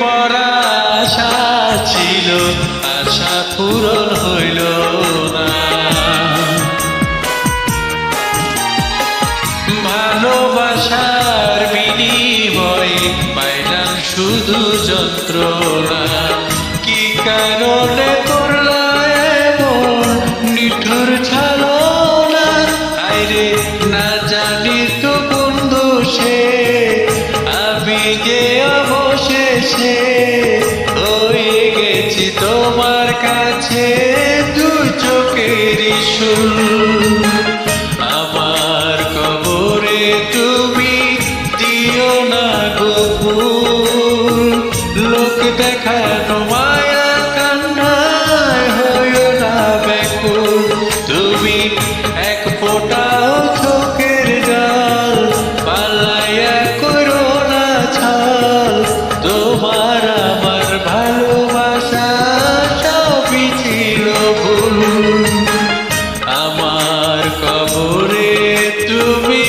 মরা আশা ছিল, আশা পূরণ হইল না। ভালোবাসার বিনিময়ে পাইলাম শুধু যন্ত্রণা। কি কারণে করলা এমন নিঠুর ছলনা? আইরে না জানি তো বন্ধু সে, আমি যে অবশেষে হয়ে গেছি তোমার কাছে দু চোখের শুল। আমার কবরে তুমি দিও না গো ফুল, লোক দেখানো মায়া কান্নায় হইও না ব্যাকুল। তুমি এক ফোঁটাও চোখের জল পালাইয়া করো না ছল। তোমার আমার ভালোবাসা সবই ছিল ভুল। আমার কবরে তুমি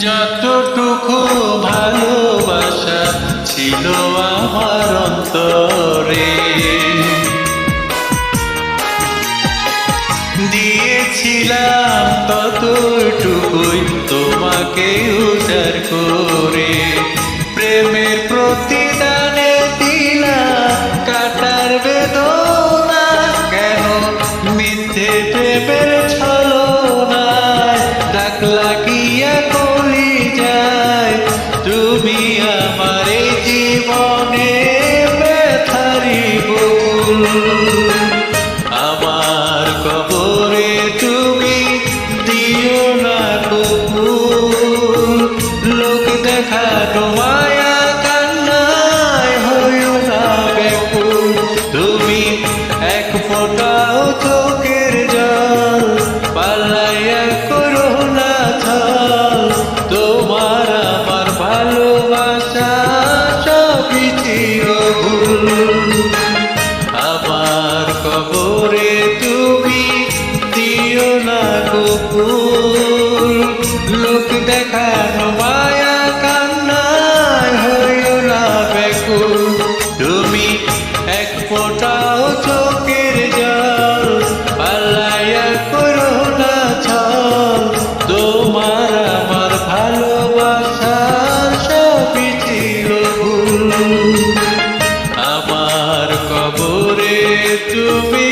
যতটুকু ভালোবাসা ছিল আমার অন্তরে, দিয়েছিলাম ততটুকুই তোমাকে উজাড় করে। প্রেমের প্রতিদানে দিলাম কাটার বেদনা, কেন মিথ্যে প্রেমের ছলনায় ডাক লাগিয়া কলি যায়। তুমি আমার এই জীবনে ব্যথারি বকুল। আমার কবরে তুমি দিও না গো ফুল, লোক দেখানো মায়া কান্নায় হইও না ব্যাকুল। তুমি এক ফোঁটাও চোখের জল পালাইয়া করো না ছল। তোমার আমার ভালোবাসা সবই ছিল ভুল। আমার কবরে তুমি দিও না গো ফুল, লোক দেখানো মায়া কান্নায় হইও না ব্যাকুল। তুমি এক ফোঁটাও চোখের জল পালাইয়া করো না ছল। তোমার আমার ভালোবাসা সবই ছিল ভুল। আমার কবরে তুমি